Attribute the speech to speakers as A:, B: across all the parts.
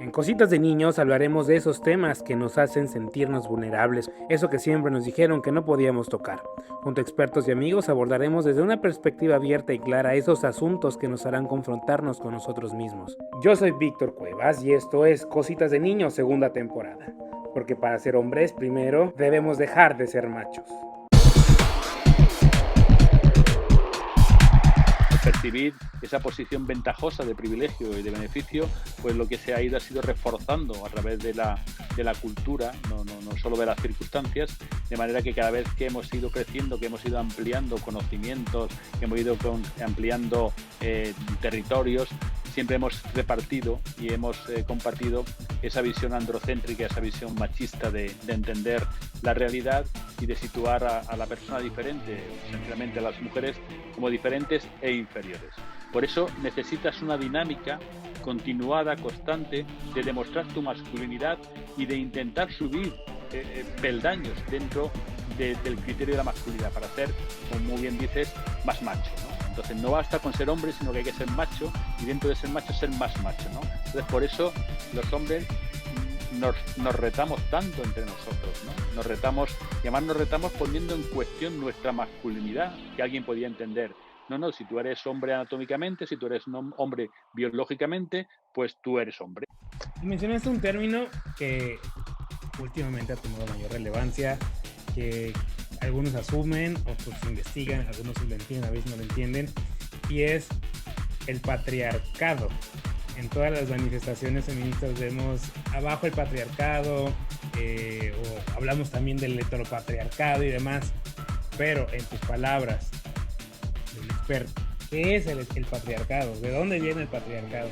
A: En Cositas de Niños hablaremos de esos temas que nos hacen sentirnos vulnerables, eso que siempre nos dijeron que no podíamos tocar. Junto a expertos y amigos abordaremos desde una perspectiva abierta y clara esos asuntos que nos harán confrontarnos con nosotros mismos. Yo soy Víctor Cuevas y esto es Cositas de Niños, segunda temporada. Porque para ser hombres, primero debemos dejar de ser machos.
B: Percibir esa posición ventajosa de privilegio y de beneficio, pues lo que se ha sido reforzando a través de la cultura, no solo de las circunstancias, de manera que cada vez que hemos ido creciendo, que hemos ido ampliando conocimientos, que hemos ido ampliando territorios, siempre hemos repartido y hemos compartido esa visión androcéntrica, esa visión machista de entender la realidad y de situar a la persona diferente, esencialmente a las mujeres, como diferentes e inferiores. Por eso necesitas una dinámica continuada, constante, de demostrar tu masculinidad y de intentar subir peldaños dentro del criterio de la masculinidad para ser, como muy bien dices, más macho, ¿no? Entonces no basta con ser hombre, sino que hay que ser macho y dentro de ser macho, ser más macho, ¿no? Entonces por eso los hombres nos retamos tanto entre nosotros, ¿no? Nos retamos, y además nos retamos poniendo en cuestión nuestra masculinidad, que alguien podía entender. No, si tú eres hombre anatómicamente, si tú eres hombre biológicamente, pues tú eres hombre.
A: Mencionaste un término que últimamente ha tomado mayor relevancia, que algunos asumen, otros investigan, algunos lo entienden, a veces no lo entienden, y es el patriarcado. En todas las manifestaciones feministas vemos abajo el patriarcado, o hablamos también del heteropatriarcado y demás, pero en tus palabras, del experto, ¿qué es el patriarcado? ¿De dónde viene el patriarcado?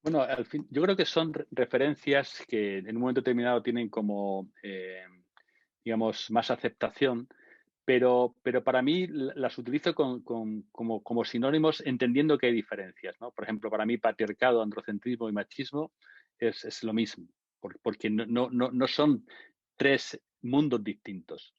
B: Bueno, al fin, yo creo que son referencias que en un momento determinado tienen como, digamos, más aceptación, pero para mí las utilizo como sinónimos entendiendo que hay diferencias, ¿no? Por ejemplo, para mí patriarcado, androcentrismo y machismo es lo mismo, porque no son tres mundos distintos,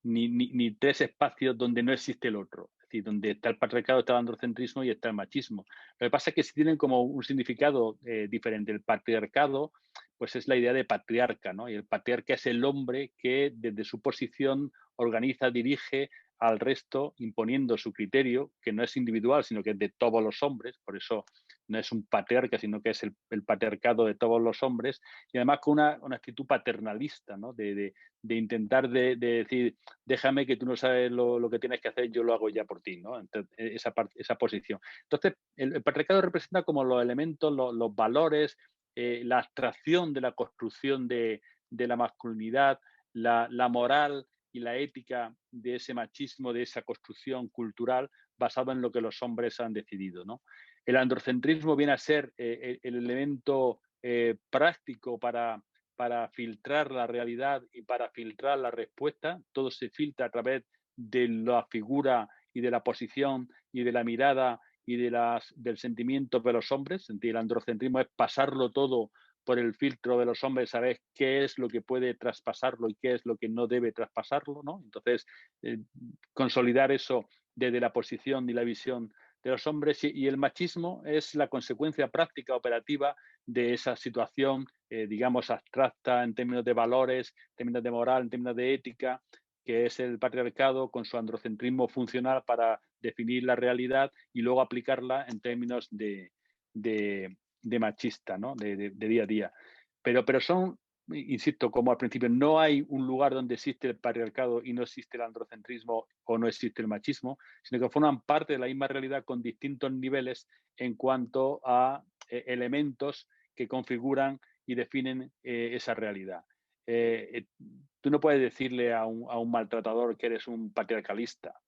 B: ni tres espacios donde no existe el otro. Es decir, donde está el patriarcado, está el androcentrismo y está el machismo. Lo que pasa es que sí tienen como un significado diferente. El patriarcado, pues es la idea de patriarca, ¿no? Y el patriarca es el hombre que desde su posición organiza, dirige al resto imponiendo su criterio, que no es individual, sino que es de todos los hombres, por eso no es un patriarca, sino que es el patriarcado de todos los hombres, y además con una actitud paternalista, ¿no? De intentar de decir, déjame que tú no sabes lo que tienes que hacer, yo lo hago ya por ti, ¿no? Entonces, esa posición. Entonces, el patriarcado representa como los elementos, los valores, la abstracción de la construcción de la masculinidad, la moral y la ética de ese machismo, de esa construcción cultural basada en lo que los hombres han decidido, ¿no? El androcentrismo viene a ser el elemento práctico para filtrar la realidad y para filtrar la respuesta. Todo se filtra a través de la figura y de la posición y de la mirada y del sentimiento de los hombres. El androcentrismo es pasarlo todo por el filtro de los hombres, saber qué es lo que puede traspasarlo y qué es lo que no debe traspasarlo, ¿no? Entonces, consolidar eso desde la posición y la visión de los hombres y el machismo es la consecuencia práctica operativa de esa situación, digamos, abstracta en términos de valores, en términos de moral, en términos de ética, que es el patriarcado con su androcentrismo funcional para definir la realidad y luego aplicarla en términos de machista, ¿no? De día a día. Pero son, insisto, como al principio, no hay un lugar donde existe el patriarcado y no existe el androcentrismo o no existe el machismo, sino que forman parte de la misma realidad con distintos niveles en cuanto a elementos que configuran y definen esa realidad. Eh, eh, Tú no puedes decirle a un maltratador que eres un patriarcalista.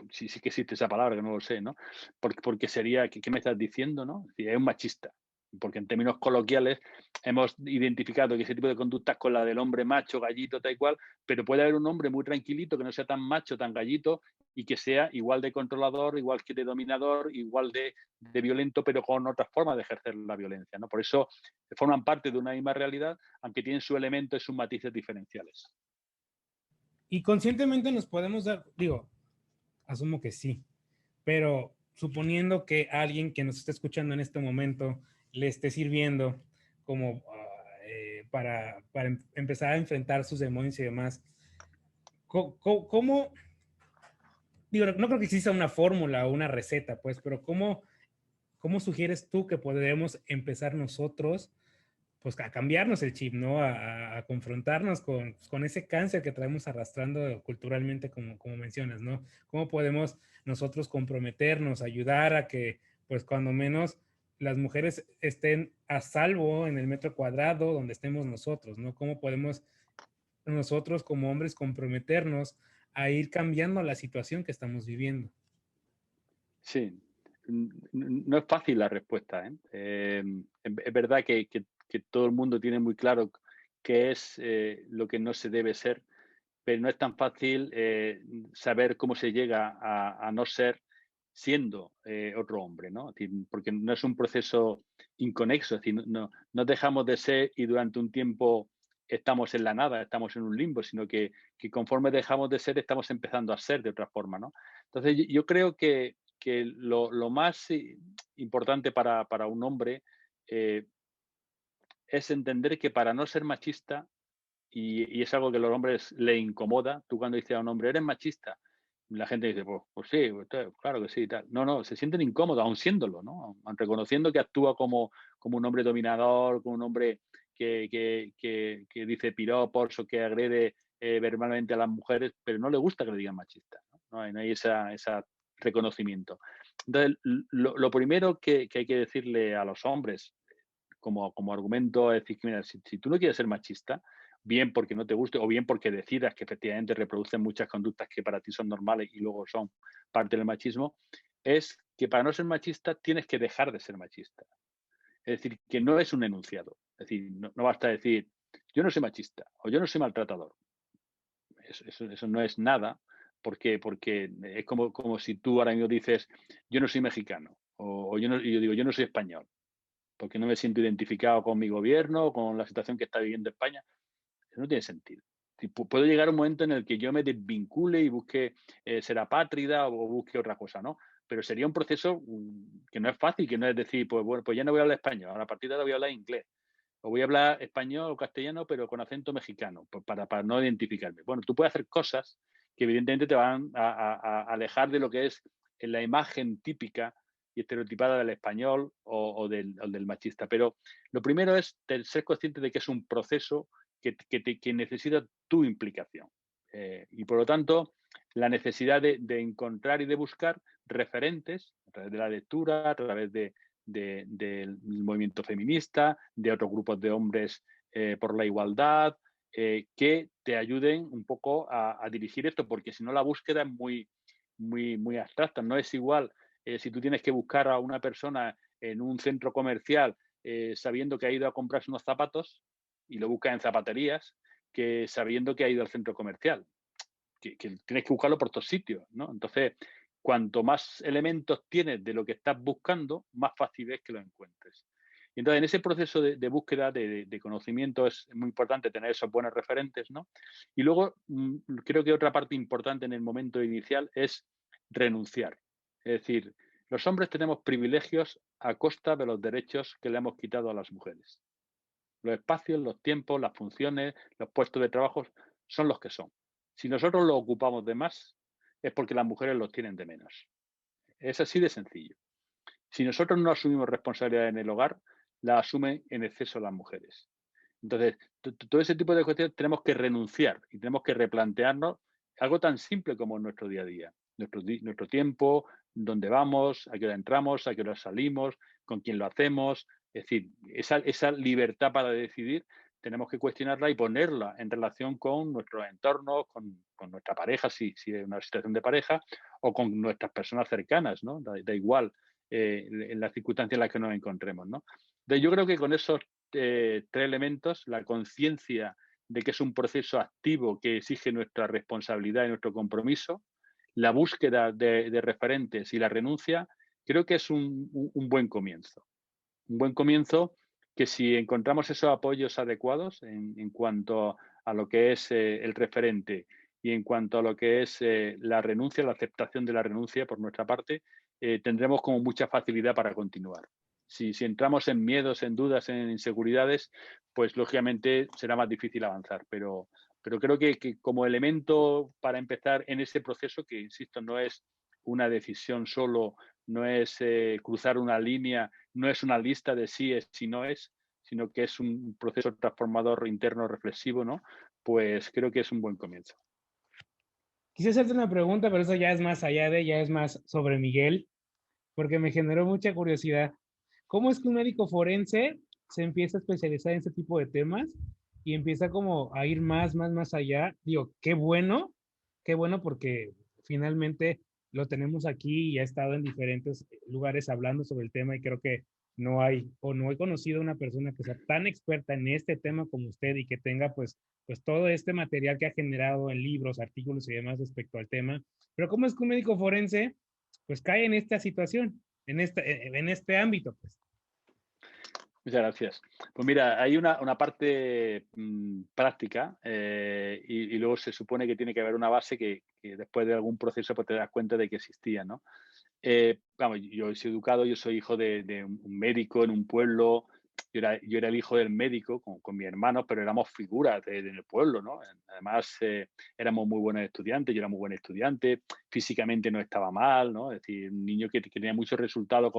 B: Sí que existe esa palabra, que no lo sé, ¿no? Porque sería, ¿qué me estás diciendo, no? Es un machista. Porque en términos coloquiales hemos identificado que ese tipo de conductas con la del hombre macho, gallito, tal y cual, pero puede haber un hombre muy tranquilito que no sea tan macho, tan gallito y que sea igual de controlador, igual que de dominador, igual de violento, pero con otras formas de ejercer la violencia, ¿no? Por eso forman parte de una misma realidad, aunque tienen sus elementos y sus matices diferenciales.
A: Y conscientemente nos podemos dar, digo, asumo que sí, pero suponiendo que alguien que nos esté escuchando en este momento le esté sirviendo como para empezar a enfrentar sus demonios y demás, ¿cómo, digo, no creo que exista una fórmula o una receta, pues, pero ¿cómo sugieres tú que podremos empezar nosotros, pues, a cambiarnos el chip, ¿no? A confrontarnos con ese cáncer que traemos arrastrando culturalmente, como mencionas, ¿no? ¿Cómo podemos nosotros comprometernos, ayudar a que, pues, cuando menos las mujeres estén a salvo en el metro cuadrado donde estemos nosotros, ¿no? ¿Cómo podemos nosotros como hombres comprometernos a ir cambiando la situación que estamos viviendo?
B: Sí, no es fácil la respuesta, ¿eh? Es verdad que todo el mundo tiene muy claro qué es lo que no se debe ser, pero no es tan fácil saber cómo se llega a no ser siendo otro hombre, ¿no? Es decir, porque no es un proceso inconexo, es decir, no dejamos de ser y durante un tiempo estamos en la nada, estamos en un limbo, sino que conforme dejamos de ser estamos empezando a ser de otra forma, ¿no? Entonces yo creo que lo más importante para un hombre eh, es entender que para no ser machista, y es algo que a los hombres le incomoda. Tú cuando dices a un hombre, ¿eres machista? La gente dice, pues sí, claro que sí, tal. No, se sienten incómodos, aun siéndolo, ¿no? Aun reconociendo que actúa como un hombre dominador, como un hombre que dice piropos o que agrede verbalmente a las mujeres, pero no le gusta que le digan machista, ¿no? No hay ese reconocimiento. Entonces, lo primero que hay que decirle a los hombres como argumento es decir, que, mira, si tú no quieres ser machista, bien porque no te guste o bien porque decidas que efectivamente reproducen muchas conductas que para ti son normales y luego son parte del machismo, es que para no ser machista tienes que dejar de ser machista. Es decir, que no es un enunciado. Es decir, no basta decir, yo no soy machista o yo no soy maltratador. Eso no es nada. ¿Por qué? Porque es como si tú ahora mismo dices, yo no soy mexicano o yo, no, y yo digo, yo no soy español porque no me siento identificado con mi gobierno, con la situación que está viviendo España. Eso no tiene sentido. Puede llegar un momento en el que yo me desvincule y busque ser apátrida o busque otra cosa, ¿no? Pero sería un proceso que no es fácil, que no es decir, pues bueno, pues ya no voy a hablar español, ahora a partir de ahora voy a hablar inglés. O voy a hablar español o castellano, pero con acento mexicano, pues para no identificarme. Bueno, tú puedes hacer cosas que evidentemente te van a alejar de lo que es la imagen típica y estereotipada del español o del machista. Pero lo primero es ser consciente de que es un proceso que necesita tu implicación. Y por lo tanto, la necesidad de encontrar y de buscar referentes a través de la lectura, a través del movimiento feminista, de otros grupos de hombres por la igualdad, que te ayuden un poco a dirigir esto, porque si no la búsqueda es muy abstracta. No es igual si tú tienes que buscar a una persona en un centro comercial sabiendo que ha ido a comprarse unos zapatos y lo buscas en zapaterías, que sabiendo que ha ido al centro comercial, que tienes que buscarlo por todos sitios, ¿no? Entonces, cuanto más elementos tienes de lo que estás buscando, más fácil es que lo encuentres. Y entonces, en ese proceso de búsqueda, de conocimiento, es muy importante tener esos buenos referentes, ¿no? Y luego, creo que otra parte importante en el momento inicial es renunciar. Es decir, los hombres tenemos privilegios a costa de los derechos que le hemos quitado a las mujeres. Los espacios, los tiempos, las funciones, los puestos de trabajo son los que son. Si nosotros los ocupamos de más, es porque las mujeres los tienen de menos. Es así de sencillo. Si nosotros no asumimos responsabilidad en el hogar, la asumen en exceso las mujeres. Entonces, todo ese tipo de cuestiones tenemos que renunciar y tenemos que replantearnos algo tan simple como nuestro día a día, nuestro tiempo, dónde vamos, a qué hora entramos, a qué hora salimos, con quién lo hacemos. Es decir, esa libertad para decidir tenemos que cuestionarla y ponerla en relación con nuestros entornos, con nuestra pareja, si es una situación de pareja, o con nuestras personas cercanas, ¿no? Da igual en las circunstancias en las que nos encontremos, ¿no? Entonces, yo creo que con esos tres elementos, la conciencia de que es un proceso activo que exige nuestra responsabilidad y nuestro compromiso, la búsqueda de referentes y la renuncia, creo que es un buen comienzo. Un buen comienzo que si encontramos esos apoyos adecuados en cuanto a lo que es el referente y en cuanto a lo que es la renuncia, la aceptación de la renuncia por nuestra parte, tendremos como mucha facilidad para continuar. Si entramos en miedos, en dudas, en inseguridades, pues lógicamente será más difícil avanzar. Pero creo que como elemento para empezar en ese proceso, que insisto, no es una decisión solo, no es cruzar una línea, no es una lista de sí es y no es, sino que es un proceso transformador interno reflexivo, ¿no? Pues creo que es un buen comienzo.
A: Quise hacerte una pregunta, pero eso ya es más allá de, ya es más sobre Miguel, porque me generó mucha curiosidad. ¿Cómo es que un médico forense se empieza a especializar en este tipo de temas y empieza como a ir más allá? Digo, qué bueno porque finalmente lo tenemos aquí y ha estado en diferentes lugares hablando sobre el tema y creo que no hay o no he conocido una persona que sea tan experta en este tema como usted y que tenga pues todo este material que ha generado en libros, artículos y demás respecto al tema. Pero ¿cómo es que un médico forense pues cae en esta situación, en este ámbito, pues?
B: Muchas gracias. Pues mira, hay una parte práctica y luego se supone que tiene que haber una base que después de algún proceso pues te das cuenta de que existía, ¿no? Vamos, yo soy educado, yo soy hijo de un médico en un pueblo. Yo era el hijo del médico con mi hermano, pero éramos figuras en el pueblo, ¿no? Además, éramos muy buenos estudiantes, yo era muy buen estudiante, físicamente no estaba mal, ¿no? Es decir, un niño que tenía muchos resultados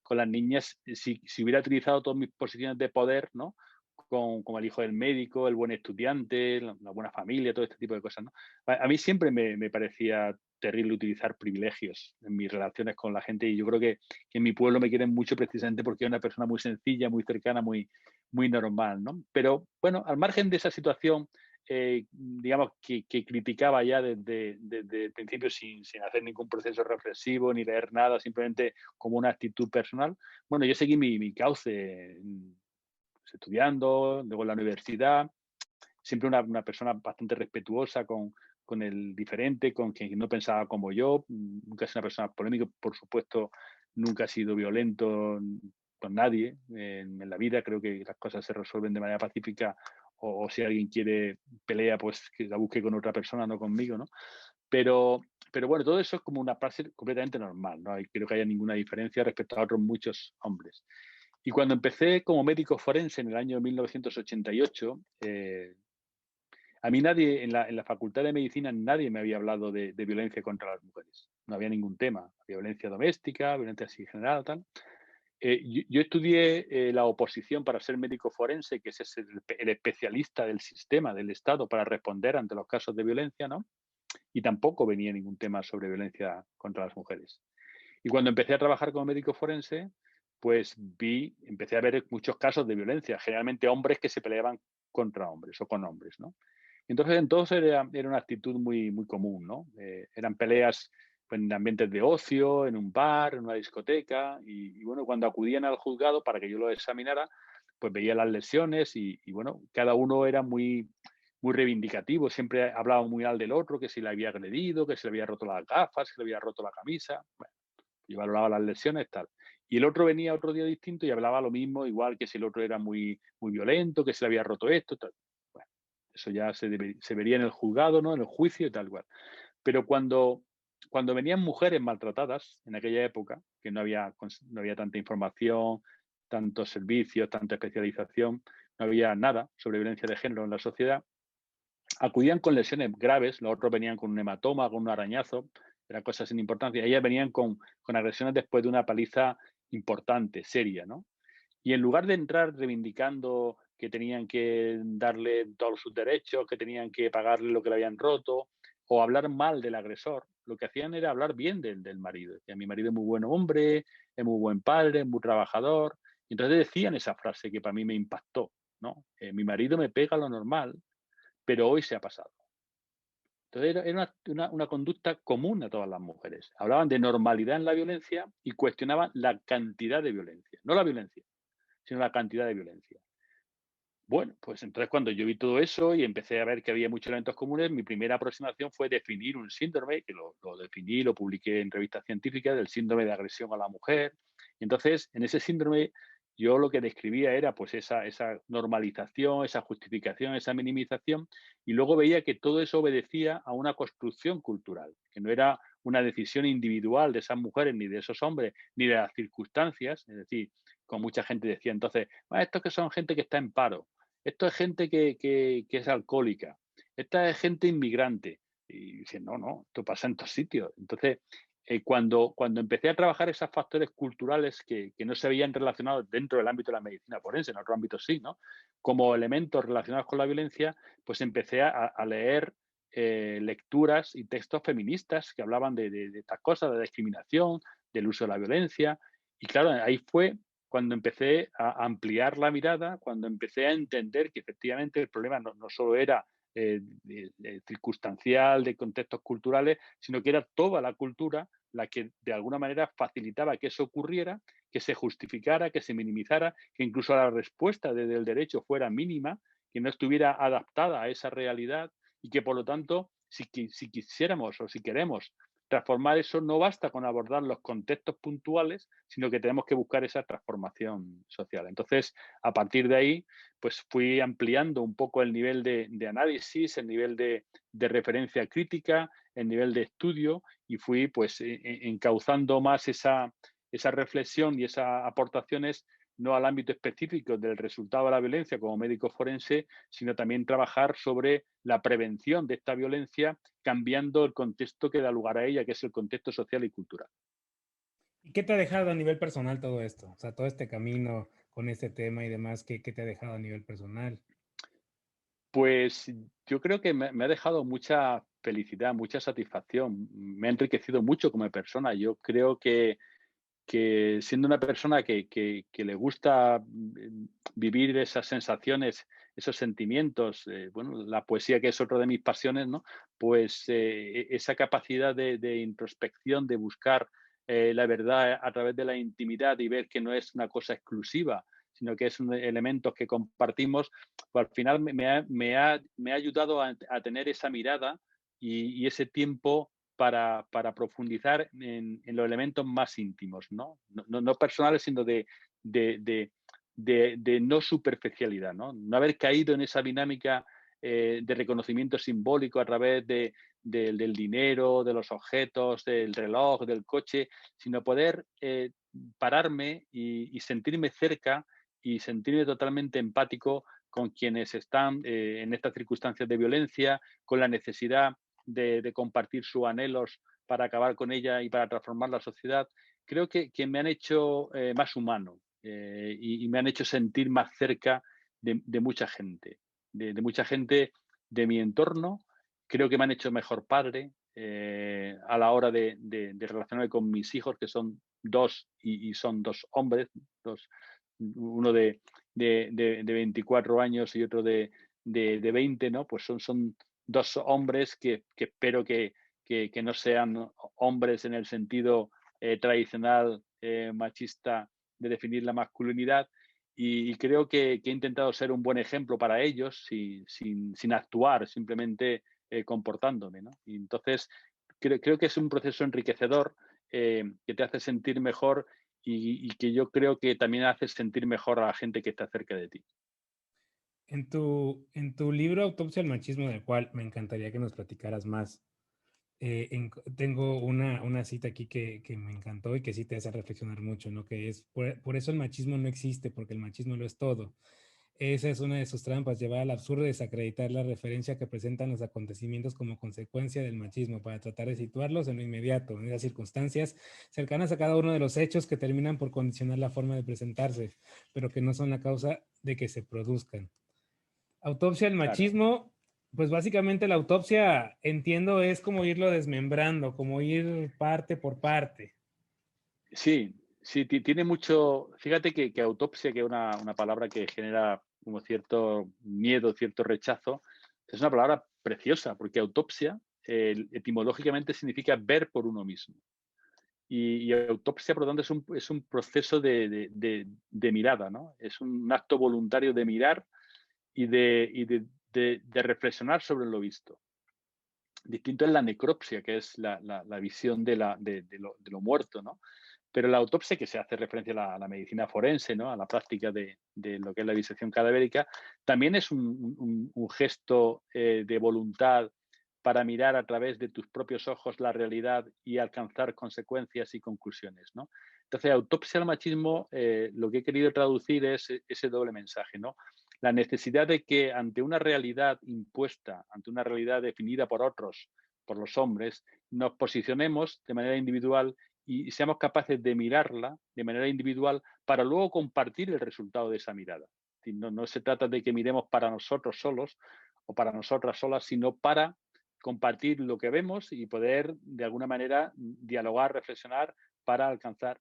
B: con las niñas, si hubiera utilizado todas mis posiciones de poder, ¿no? Como el hijo del médico, el buen estudiante, la buena familia, todo este tipo de cosas, ¿no? A mí siempre me parecía terrible utilizar privilegios en mis relaciones con la gente y yo creo que en mi pueblo me quieren mucho precisamente porque es una persona muy sencilla, muy cercana, muy normal, ¿no? Pero bueno, al margen de esa situación, digamos que criticaba ya desde el principio sin hacer ningún proceso reflexivo ni leer nada, simplemente como una actitud personal, bueno, yo seguí mi cauce estudiando, luego en la universidad, siempre una persona bastante respetuosa con el diferente, con quien no pensaba como yo, nunca es una persona polémica, por supuesto, nunca ha sido violento con nadie en la vida, creo que las cosas se resuelven de manera pacífica o si alguien quiere pelea, pues que la busque con otra persona, no conmigo, ¿no? Pero, pero bueno, todo eso es como una praxis completamente normal, no creo que haya ninguna diferencia respecto a otros muchos hombres. Y cuando empecé como médico forense en el año 1988, a mí nadie, en la Facultad de Medicina, nadie me había hablado de violencia contra las mujeres. No había ningún tema. Violencia doméstica, violencia así general, tal. Yo estudié la oposición para ser médico forense, que es el especialista del sistema, del Estado, para responder ante los casos de violencia, ¿no? Y tampoco venía ningún tema sobre violencia contra las mujeres. Y cuando empecé a trabajar como médico forense, pues empecé a ver muchos casos de violencia, generalmente hombres que se peleaban contra hombres o con hombres, ¿no? Entonces era una actitud muy común, ¿no? Eran peleas pues, en ambientes de ocio, en un bar, en una discoteca, y bueno, cuando acudían al juzgado para que yo lo examinara, pues veía las lesiones y bueno, cada uno era muy reivindicativo, siempre hablaba muy mal del otro, que si le había agredido, que se le había roto las gafas, que le había roto la camisa. Bueno, yo valoraba las lesiones, tal. Y el otro venía otro día distinto y hablaba lo mismo, igual que si el otro era muy violento, que se le había roto esto, tal. Bueno, eso ya se vería en el juzgado, ¿no? En el juicio y tal cual. Pero cuando venían mujeres maltratadas en aquella época, que no había tanta información, tantos servicios, tanta especialización, no había nada sobre violencia de género en la sociedad, acudían con lesiones graves, los otros venían con un hematoma, con un arañazo, eran cosas sin importancia. Ellas venían con agresiones después de una paliza importante, seria, ¿no? Y en lugar de entrar reivindicando que tenían que darle todos sus derechos, que tenían que pagarle lo que le habían roto, o hablar mal del agresor, lo que hacían era hablar bien del marido. Decían, mi marido es muy buen hombre, es muy buen padre, es muy trabajador. Y entonces decían esa frase que para mí me impactó, ¿no? Mi marido me pega lo normal, pero hoy se ha pasado. Entonces era una conducta común a todas las mujeres. Hablaban de normalidad en la violencia y cuestionaban la cantidad de violencia. No la violencia, sino la cantidad de violencia. Bueno, pues entonces cuando yo vi todo eso y empecé a ver que había muchos elementos comunes, mi primera aproximación fue definir un síndrome, que lo definí, lo publiqué en revistas científicas, del síndrome de agresión a la mujer. Y entonces, en ese síndrome, yo lo que describía era pues esa normalización, esa justificación, esa minimización, y luego veía que todo eso obedecía a una construcción cultural, que no era una decisión individual de esas mujeres, ni de esos hombres, ni de las circunstancias. Es decir, como mucha gente decía entonces, "Ah, estos que son gente que está en paro, esto es gente que es alcohólica, esta es gente inmigrante". Y dice, no, no, esto pasa en todos sitios. Entonces, cuando empecé a trabajar esos factores culturales que no se habían relacionado dentro del ámbito de la medicina forense, en otros ámbitos sí, ¿no? Como elementos relacionados con la violencia, pues empecé a leer lecturas y textos feministas que hablaban de estas cosas, de discriminación, del uso de la violencia. Y claro, ahí fue cuando empecé a ampliar la mirada, cuando empecé a entender que efectivamente el problema no solo era circunstancial, de contextos culturales, sino que era toda la cultura la que de alguna manera facilitaba que eso ocurriera, que se justificara, que se minimizara, que incluso la respuesta desde el derecho fuera mínima, que no estuviera adaptada a esa realidad y que por lo tanto, si quisiéramos o si queremos transformar eso, no basta con abordar los contextos puntuales, sino que tenemos que buscar esa transformación social. Entonces, a partir de ahí, pues fui ampliando un poco el nivel de análisis, el nivel de referencia crítica, el nivel de estudio y fui pues encauzando más esa reflexión y esas aportaciones no al ámbito específico del resultado de la violencia como médico forense, sino también trabajar sobre la prevención de esta violencia, cambiando el contexto que da lugar a ella, que es el contexto social y cultural.
A: ¿Y qué te ha dejado a nivel personal todo esto? O sea, todo este camino con este tema y demás, ¿qué te ha dejado a nivel personal?
B: Pues yo creo que me ha dejado mucha felicidad, mucha satisfacción, me ha enriquecido mucho como persona. Yo creo que siendo una persona que le gusta vivir esas sensaciones, esos sentimientos, bueno, la poesía que es otra de mis pasiones, ¿no? Pues esa capacidad de introspección, de buscar la verdad a través de la intimidad y ver que no es una cosa exclusiva, sino que es un elementos que compartimos, pues al final me ha ayudado a tener esa mirada y ese tiempo para profundizar en los elementos más íntimos, ¿no? No personales, sino de, de, de no superficialidad, ¿no? No haber caído en esa dinámica de reconocimiento simbólico a través del dinero, de los objetos, del reloj, del coche, sino poder pararme y sentirme cerca y sentirme totalmente empático con quienes están en estas circunstancias de violencia, con la necesidad de compartir sus anhelos para acabar con ella y para transformar la sociedad, creo que me han hecho más humano y me han hecho sentir más cerca de mucha gente, de mucha gente de mi entorno. Creo que me han hecho mejor padre a la hora de relacionarme con mis hijos, que son dos y son dos hombres, dos, uno de 24 años y otro de 20, ¿no? Pues son dos hombres que espero que no sean hombres en el sentido tradicional machista de definir la masculinidad. Y creo que he intentado ser un buen ejemplo para ellos sin actuar, simplemente comportándome, ¿no? Y entonces creo que es un proceso enriquecedor que te hace sentir mejor y que yo creo que también hace sentir mejor a la gente que está cerca de ti.
A: En tu libro Autopsia al machismo, del cual me encantaría que nos platicaras más, tengo una cita aquí que me encantó y que sí te hace reflexionar mucho, ¿no? Que es, por eso el machismo no existe, porque el machismo lo es todo. Esa es una de sus trampas, llevar al absurdo y desacreditar la referencia que presentan los acontecimientos como consecuencia del machismo, para tratar de situarlos en lo inmediato, en esas circunstancias cercanas a cada uno de los hechos que terminan por condicionar la forma de presentarse, pero que no son la causa de que se produzcan. Autopsia al
B: Claro.
A: machismo, pues básicamente la autopsia, entiendo, es como irlo desmembrando, como ir parte por parte.
B: Sí, sí, tiene mucho. Fíjate que autopsia, que es una palabra que genera como cierto miedo, cierto rechazo, es una palabra preciosa, porque autopsia etimológicamente significa ver por uno mismo. Y autopsia, por lo tanto, es un proceso de mirada, ¿no? Es un acto voluntario de mirar y de reflexionar sobre lo visto. Distinto es la necropsia, que es la visión de lo muerto, ¿no? Pero la autopsia, que se hace referencia a la medicina forense, ¿no? A la práctica de lo que es la disección cadavérica, también es un gesto de voluntad para mirar a través de tus propios ojos la realidad y alcanzar consecuencias y conclusiones, ¿no? Entonces, autopsia al machismo, lo que he querido traducir es ese doble mensaje, ¿no? La necesidad de que ante una realidad impuesta, ante una realidad definida por otros, por los hombres, nos posicionemos de manera individual y seamos capaces de mirarla de manera individual para luego compartir el resultado de esa mirada. No se trata de que miremos para nosotros solos o para nosotras solas, sino para compartir lo que vemos y poder, de alguna manera, dialogar, reflexionar para alcanzar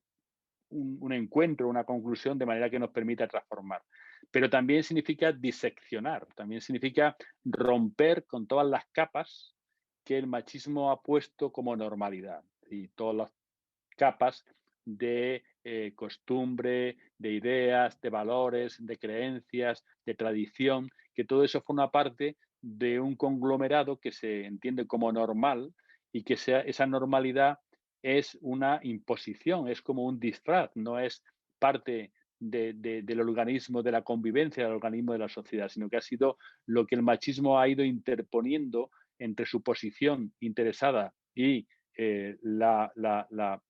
B: un encuentro, una conclusión de manera que nos permita transformar. Pero también significa diseccionar, también significa romper con todas las capas que el machismo ha puesto como normalidad y todas las capas de costumbre, de ideas, de valores, de creencias, de tradición, que todo eso forma parte de un conglomerado que se entiende como normal y que esa normalidad es una imposición, es como un disfraz, no es parte del organismo de la convivencia, del organismo de la sociedad, sino que ha sido lo que el machismo ha ido interponiendo entre su posición interesada y la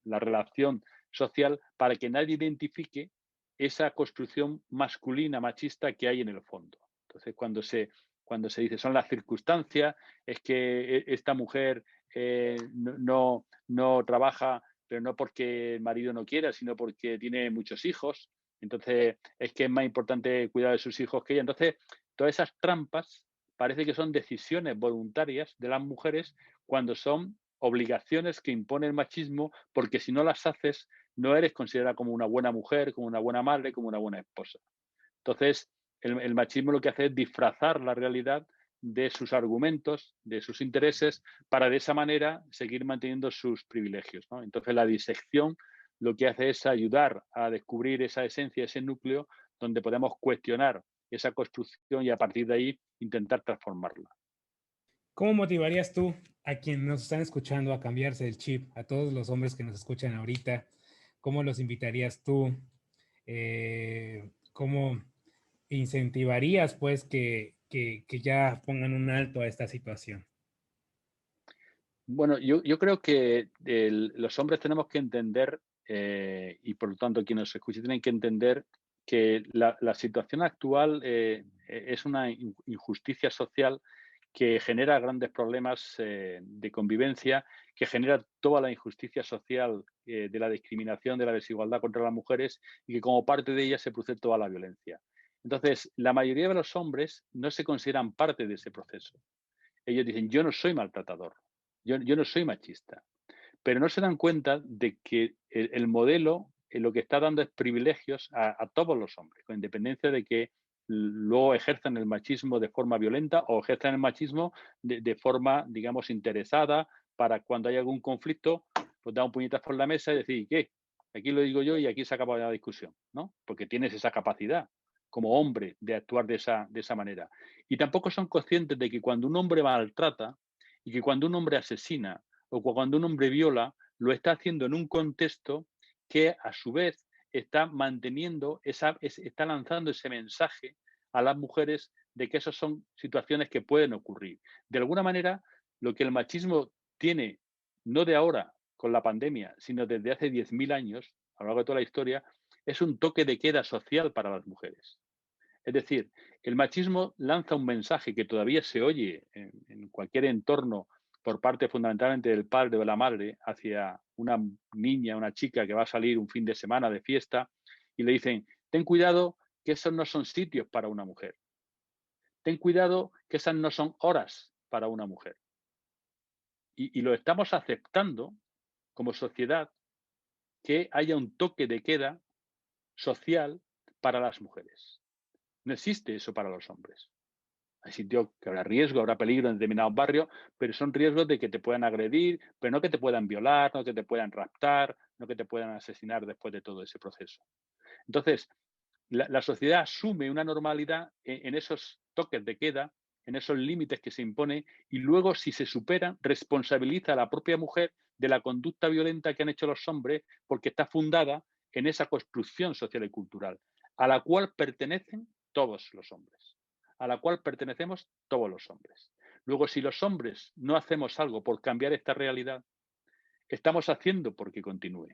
B: relación social para que nadie identifique esa construcción masculina, machista que hay en el fondo. Entonces, cuando se dice son las circunstancias, es que esta mujer no trabaja, pero no porque el marido no quiera, sino porque tiene muchos hijos. Entonces, es que es más importante cuidar de sus hijos que ella. Entonces, todas esas trampas parece que son decisiones voluntarias de las mujeres cuando son obligaciones que impone el machismo, porque si no las haces, no eres considerada como una buena mujer, como una buena madre, como una buena esposa. Entonces, el machismo lo que hace es disfrazar la realidad de sus argumentos, de sus intereses, para de esa manera seguir manteniendo sus privilegios, ¿no? Entonces, la disección lo que hace es ayudar a descubrir esa esencia, ese núcleo, donde podemos cuestionar esa construcción y a partir de ahí intentar transformarla.
A: ¿Cómo motivarías tú a quienes nos están escuchando a cambiarse el chip, a todos los hombres que nos escuchan ahorita? ¿Cómo los invitarías tú? ¿Cómo incentivarías pues que ya pongan un alto a esta situación?
B: Bueno, yo creo que los hombres tenemos que entender, y por lo tanto quienes nos escuchen tienen que entender que la situación actual es una injusticia social que genera grandes problemas de convivencia, que genera toda la injusticia social de la discriminación, de la desigualdad contra las mujeres y que como parte de ella se produce toda la violencia. Entonces, la mayoría de los hombres no se consideran parte de ese proceso. Ellos dicen, yo no soy maltratador, yo no soy machista, pero no se dan cuenta de que el modelo lo que está dando es privilegios a todos los hombres, con independencia de que luego ejerzan el machismo de forma violenta o ejerzan el machismo de forma, digamos, interesada para cuando hay algún conflicto, pues dar un puñetazo por la mesa y decir, ¿qué? Aquí lo digo yo y aquí se acaba la discusión, ¿no? Porque tienes esa capacidad como hombre de actuar de esa manera. Y tampoco son conscientes de que cuando un hombre maltrata y que cuando un hombre asesina o cuando un hombre viola, lo está haciendo en un contexto que a su vez está manteniendo, está lanzando ese mensaje a las mujeres de que esas son situaciones que pueden ocurrir. De alguna manera, lo que el machismo tiene, no de ahora con la pandemia, sino desde hace 10.000 años, a lo largo de toda la historia, es un toque de queda social para las mujeres. Es decir, el machismo lanza un mensaje que todavía se oye en cualquier entorno por parte fundamentalmente del padre o de la madre hacia una niña, una chica que va a salir un fin de semana de fiesta y le dicen, ten cuidado que esos no son sitios para una mujer. Ten cuidado que esas no son horas para una mujer. Y lo estamos aceptando como sociedad que haya un toque de queda social para las mujeres. No existe eso para los hombres. Hay sitios que habrá riesgo, habrá peligro en determinados barrios, pero son riesgos de que te puedan agredir, pero no que te puedan violar, no que te puedan raptar, no que te puedan asesinar después de todo ese proceso. Entonces, la sociedad asume una normalidad en esos toques de queda, en esos límites que se impone, y luego, si se superan, responsabiliza a la propia mujer de la conducta violenta que han hecho los hombres, porque está fundada en esa construcción social y cultural, a la cual pertenecen todos los hombres, a la cual pertenecemos todos los hombres. Luego, si los hombres no hacemos algo por cambiar esta realidad, estamos haciendo porque continúe.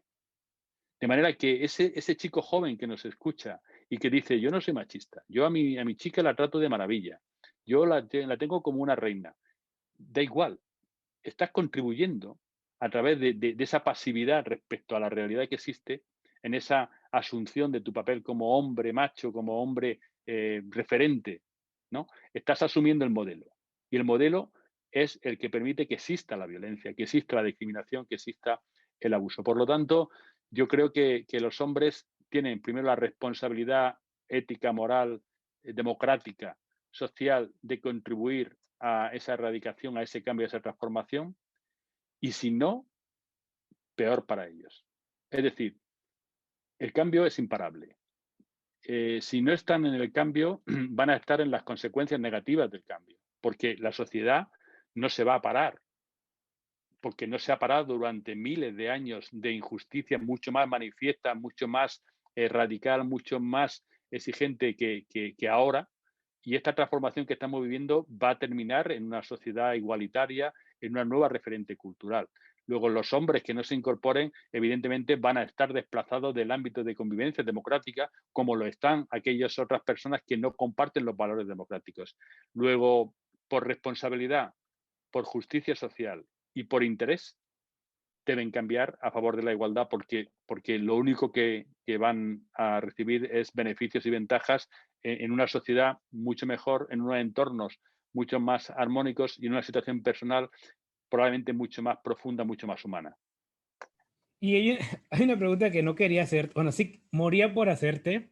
B: De manera que ese chico joven que nos escucha y que dice, yo no soy machista, yo a mi chica la trato de maravilla, yo la tengo como una reina, da igual, estás contribuyendo a través de esa pasividad respecto a la realidad que existe, en esa asunción de tu papel como hombre macho, como hombre referente, ¿no? Estás asumiendo el modelo. Y el modelo es el que permite que exista la violencia, que exista la discriminación, que exista el abuso. Por lo tanto, yo creo que los hombres tienen primero la responsabilidad ética, moral, democrática, social, de contribuir a esa erradicación, a ese cambio, a esa transformación, y si no, peor para ellos. Es decir, el cambio es imparable. Si no están en el cambio, van a estar en las consecuencias negativas del cambio, porque la sociedad no se va a parar, porque no se ha parado durante miles de años de injusticia mucho más manifiesta, mucho más radical, mucho más exigente que ahora. Y esta transformación que estamos viviendo va a terminar en una sociedad igualitaria, en una nueva referente cultural. Luego, los hombres que no se incorporen, evidentemente, van a estar desplazados del ámbito de convivencia democrática, como lo están aquellas otras personas que no comparten los valores democráticos. Luego, por responsabilidad, por justicia social y por interés, deben cambiar a favor de la igualdad porque lo único que van a recibir es beneficios y ventajas en una sociedad mucho mejor, en unos entornos mucho más armónicos y en una situación personal probablemente mucho más profunda, mucho más humana.
A: Y hay una pregunta que no quería hacer, bueno, sí, moría por hacerte,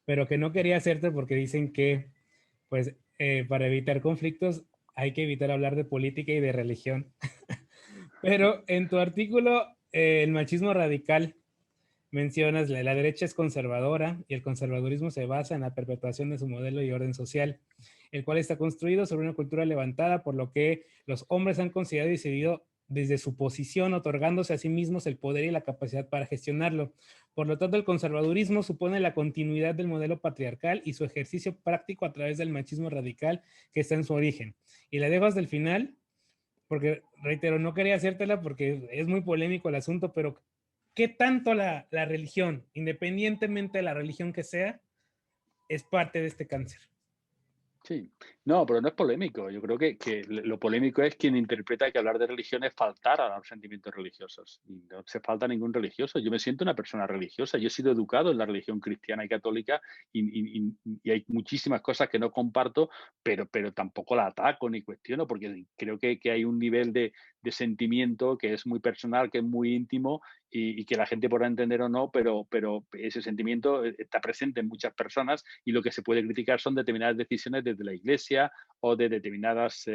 A: pero que no quería hacerte porque dicen que, pues, para evitar conflictos hay que evitar hablar de política y de religión. Pero en tu artículo, El machismo radical, mencionas la derecha es conservadora y el conservadurismo se basa en la perpetuación de su modelo y orden social, el cual está construido sobre una cultura levantada por lo que los hombres han considerado y decidido desde su posición, otorgándose a sí mismos el poder y la capacidad para gestionarlo. Por lo tanto, el conservadurismo supone la continuidad del modelo patriarcal y su ejercicio práctico a través del machismo radical que está en su origen. Y la dejo hasta el final porque reitero, no quería hacértela porque es muy polémico el asunto, pero ¿qué tanto la religión, independientemente de la religión que sea, es parte de este cáncer?
B: Sí, no, pero no es polémico. Yo creo que lo polémico es quien interpreta que hablar de religión es faltar a los sentimientos religiosos. Y no se falta a ningún religioso. Yo me siento una persona religiosa. Yo he sido educado en la religión cristiana y católica y hay muchísimas cosas que no comparto, pero tampoco la ataco ni cuestiono porque creo que hay un nivel de sentimiento que es muy personal, que es muy íntimo y que la gente podrá entender o no, pero ese sentimiento está presente en muchas personas y lo que se puede criticar son determinadas decisiones desde la Iglesia o de determinadas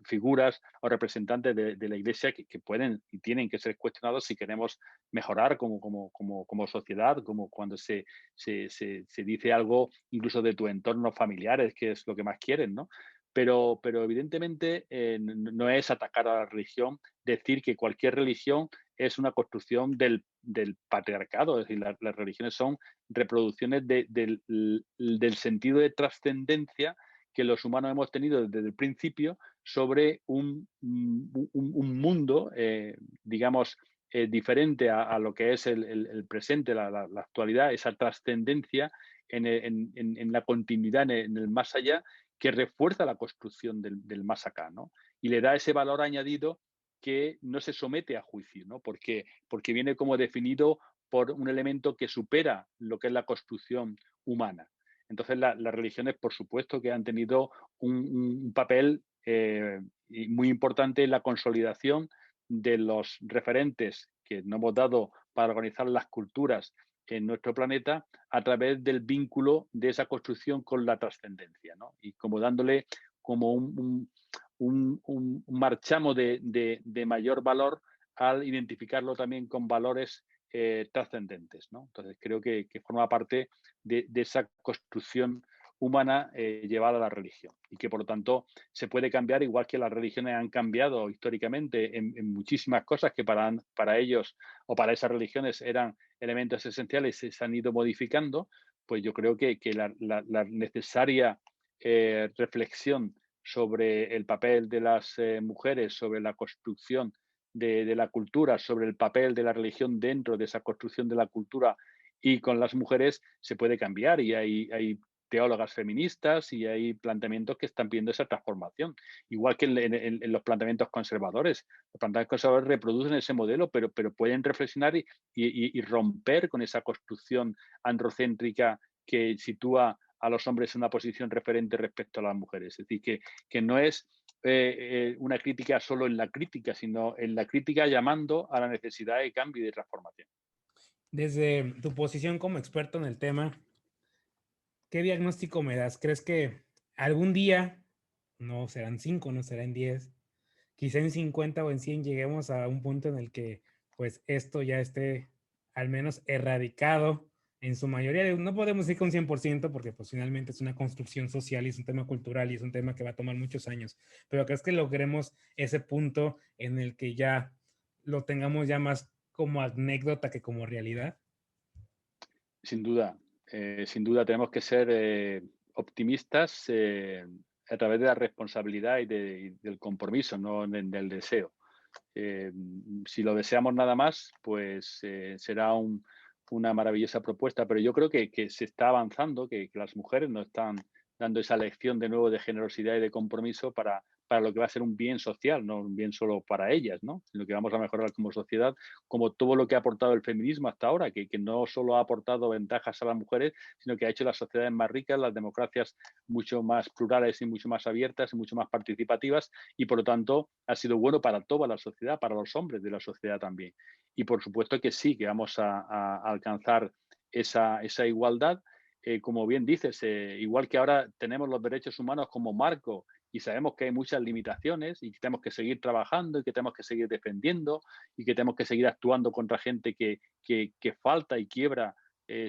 B: figuras o representantes de la Iglesia que pueden y tienen que ser cuestionados si queremos mejorar como sociedad, como cuando se dice algo incluso de tu entorno familiares, que es lo que más quieren, ¿no? Pero evidentemente no es atacar a la religión, decir que cualquier religión es una construcción del patriarcado, es decir, las religiones son reproducciones del sentido de trascendencia que los humanos hemos tenido desde el principio sobre un mundo, digamos, diferente a lo que es el presente, la actualidad, esa trascendencia en la continuidad, en el más allá, que refuerza la construcción del más acá, ¿no? Y le da ese valor añadido que no se somete a juicio, ¿no? Porque viene como definido por un elemento que supera lo que es la construcción humana. Entonces, las religiones, por supuesto, que han tenido un papel muy importante en la consolidación de los referentes que nos hemos dado para organizar las culturas en nuestro planeta a través del vínculo de esa construcción con la trascendencia, ¿no? Y como dándole como un marchamo de mayor valor al identificarlo también con valores trascendentes, ¿no? Entonces creo que forma parte de esa construcción humana llevada a la religión y que por lo tanto se puede cambiar igual que las religiones han cambiado históricamente en muchísimas cosas que para ellos o para esas religiones eran elementos esenciales y se han ido modificando, pues yo creo que la necesaria reflexión sobre el papel de las mujeres, sobre la construcción de la cultura, sobre el papel de la religión dentro de esa construcción de la cultura y con las mujeres se puede cambiar y hay teólogas feministas y hay planteamientos que están pidiendo esa transformación. Igual que en los planteamientos conservadores. Los planteamientos conservadores reproducen ese modelo, pero pueden reflexionar y romper con esa construcción androcéntrica que sitúa a los hombres en una posición referente respecto a las mujeres. Es decir, que no es una crítica solo en la crítica, sino en la crítica llamando a la necesidad de cambio y de transformación.
A: Desde tu posición como experto en el tema, ¿qué diagnóstico me das? ¿Crees que algún día, no serán 5, no serán 10, quizá en 50 o en 100 lleguemos a un punto en el que pues esto ya esté al menos erradicado en su mayoría? No podemos decir que un 100% porque pues finalmente es una construcción social y es un tema cultural y es un tema que va a tomar muchos años, pero ¿crees que logremos ese punto en el que ya lo tengamos ya más como anécdota que como realidad?
B: Sin duda tenemos que ser optimistas a través de la responsabilidad y del compromiso, no del deseo. Si lo deseamos nada más, pues será una maravillosa propuesta, pero yo creo que se está avanzando, que las mujeres nos están dando esa lección de nuevo de generosidad y de compromiso para lo que va a ser un bien social, no un bien solo para ellas, ¿no? Sino que vamos a mejorar como sociedad, como todo lo que ha aportado el feminismo hasta ahora, que no solo ha aportado ventajas a las mujeres, sino que ha hecho las sociedades más ricas, las democracias mucho más plurales y mucho más abiertas y mucho más participativas, y por lo tanto ha sido bueno para toda la sociedad, para los hombres de la sociedad también. Y por supuesto que sí, que vamos a alcanzar esa igualdad. Como bien dices, igual que ahora tenemos los derechos humanos como marco y sabemos que hay muchas limitaciones y que tenemos que seguir trabajando y que tenemos que seguir defendiendo y que tenemos que seguir actuando contra gente que falta y quiebra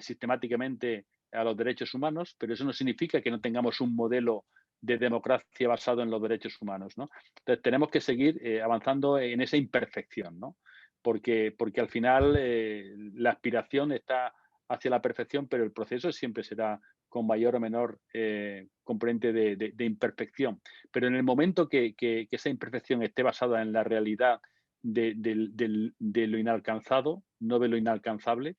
B: sistemáticamente a los derechos humanos, pero eso no significa que no tengamos un modelo de democracia basado en los derechos humanos, ¿no? Entonces tenemos que seguir avanzando en esa imperfección, ¿no? Porque al final la aspiración está hacia la perfección, pero el proceso siempre será con mayor o menor componente de imperfección. Pero en el momento que esa imperfección esté basada en la realidad de lo inalcanzado, no de lo inalcanzable,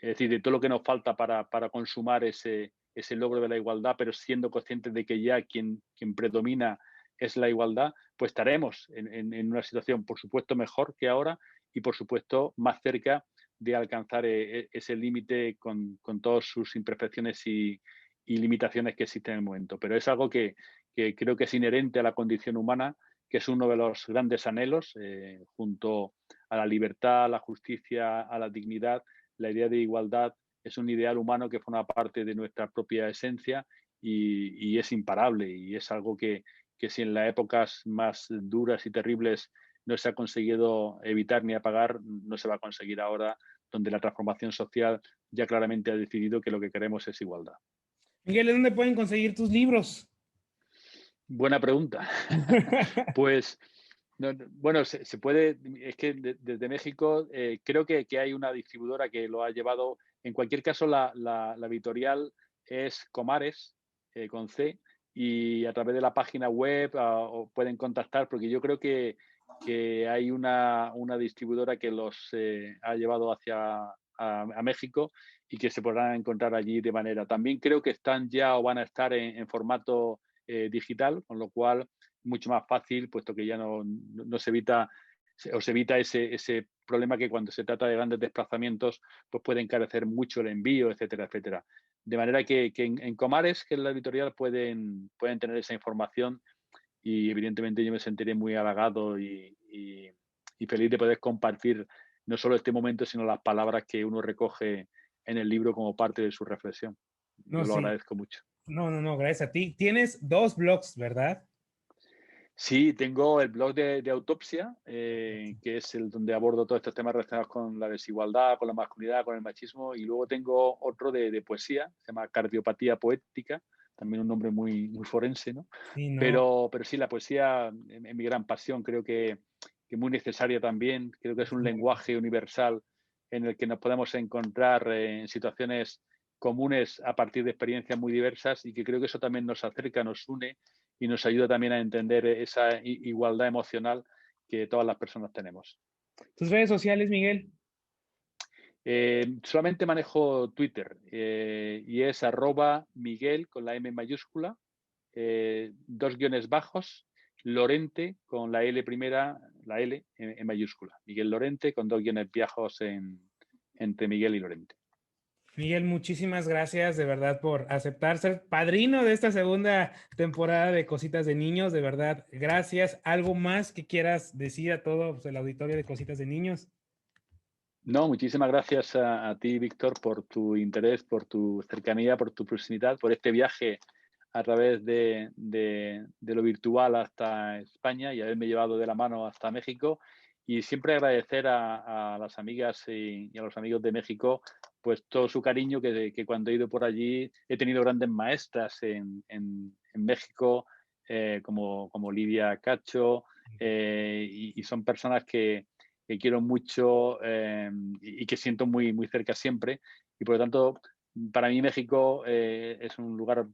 B: es decir, de todo lo que nos falta para consumar ese logro de la igualdad, pero siendo conscientes de que ya quien predomina es la igualdad, pues estaremos en una situación, por supuesto, mejor que ahora y, por supuesto, más cerca de alcanzar ese límite con todas sus imperfecciones y limitaciones que existen en el momento. Pero es algo que creo que es inherente a la condición humana, que es uno de los grandes anhelos, junto a la libertad, a la justicia, a la dignidad. La idea de igualdad es un ideal humano que forma parte de nuestra propia esencia y es imparable y es algo que si en las épocas más duras y terribles no se ha conseguido evitar ni apagar, no se va a conseguir ahora, donde la transformación social ya claramente ha decidido que lo que queremos es igualdad.
A: Miguel, ¿dónde pueden conseguir tus libros?
B: Buena pregunta. Pues, bueno, se puede, es que desde México creo que hay una distribuidora que lo ha llevado. En cualquier caso, la editorial es Comares, con C, y a través de la página web o pueden contactar, porque yo creo que hay una distribuidora que los ha llevado a México y que se podrán encontrar allí de manera. También creo que están ya o van a estar en formato digital, con lo cual mucho más fácil, puesto que ya no se evita o se evita ese problema que cuando se trata de grandes desplazamientos, pues puede encarecer mucho el envío, etcétera, etcétera. De manera que en Comares, que es la editorial, pueden tener esa información y evidentemente yo me sentiré muy halagado y feliz de poder compartir no solo este momento, sino las palabras que uno recoge en el libro como parte de su reflexión.
A: No,
B: Yo lo
A: sí.
B: agradezco mucho.
A: No, gracias a ti. Tienes 2 blogs, ¿verdad?
B: Sí, tengo el blog de autopsia, que es el donde abordo todos estos temas relacionados con la desigualdad, con la masculinidad, con el machismo, y luego tengo otro de poesía, se llama Cardiopatía Poética, también un nombre muy forense, ¿no?
A: Sí, no.
B: Pero sí, la poesía es mi gran pasión, creo que muy necesaria también, creo que es un lenguaje universal en el que nos podemos encontrar en situaciones comunes a partir de experiencias muy diversas y que creo que eso también nos acerca, nos une y nos ayuda también a entender esa igualdad emocional que todas las personas tenemos.
A: ¿Tus redes sociales, Miguel?
B: Solamente manejo Twitter y es @Miguel con la M mayúscula, 2 guiones bajos, Lorente con la L primera, la L en mayúscula. Miguel Lorente con 2 guiones bajos entre Miguel y Lorente.
A: Miguel, muchísimas gracias de verdad por aceptar ser padrino de esta segunda temporada de Cositas de Niños. De verdad, gracias. ¿Algo más que quieras decir a todo el auditorio de Cositas de Niños?
B: No, muchísimas gracias a ti, Víctor, por tu interés, por tu cercanía, por tu proximidad, por este viaje a través de lo virtual hasta España y haberme llevado de la mano hasta México. Y siempre agradecer a las amigas y a los amigos de México pues todo su cariño, que cuando he ido por allí he tenido grandes maestras en México, como Lidia Cacho, y son personas que quiero mucho y que siento muy, muy cerca siempre. Y por lo tanto, para mí México es un lugar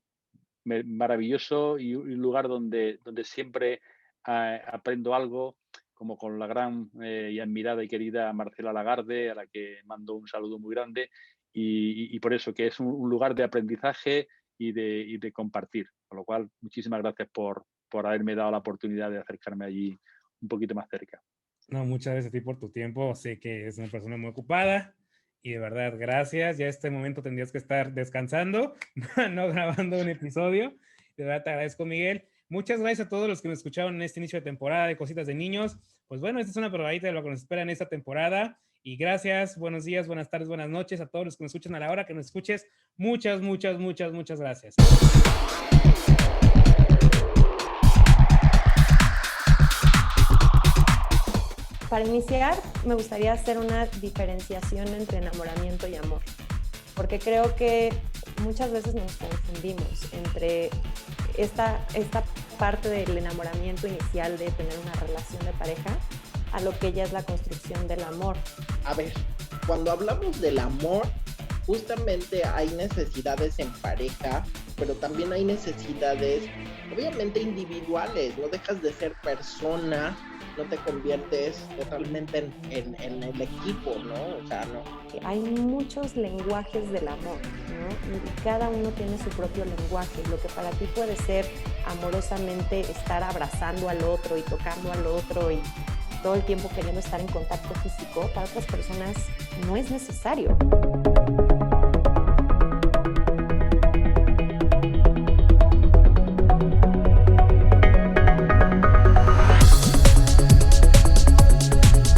B: maravilloso y un lugar donde siempre aprendo algo, como con la gran y admirada y querida Marcela Lagarde, a la que mando un saludo muy grande, y por eso que es un lugar de aprendizaje y de compartir. Con lo cual, muchísimas gracias por haberme dado la oportunidad de acercarme allí un poquito más cerca.
A: No, muchas gracias a ti por tu tiempo. Sé que es una persona muy ocupada y de verdad, gracias. Ya este momento tendrías que estar descansando, no grabando un episodio. De verdad te agradezco, Miguel. Muchas gracias a todos los que me escucharon en este inicio de temporada de Cositas de Niños. Pues bueno, esta es una probadita de lo que nos espera en esta temporada. Y gracias, buenos días, buenas tardes, buenas noches a todos los que nos escuchan a la hora que nos escuches. Muchas, muchas, muchas, muchas gracias.
C: Para iniciar, me gustaría hacer una diferenciación entre enamoramiento y amor, porque creo que muchas veces nos confundimos entre esta parte del enamoramiento inicial de tener una relación de pareja a lo que ya es la construcción del amor.
D: A ver, cuando hablamos del amor, justamente hay necesidades en pareja, pero también hay necesidades, obviamente, individuales. No dejas de ser persona, no te conviertes totalmente en el equipo, ¿no? O sea, no.
C: Hay muchos lenguajes del amor, ¿no? Y cada uno tiene su propio lenguaje. Lo que para ti puede ser amorosamente estar abrazando al otro y tocando al otro y todo el tiempo queriendo estar en contacto físico, para otras personas no es necesario.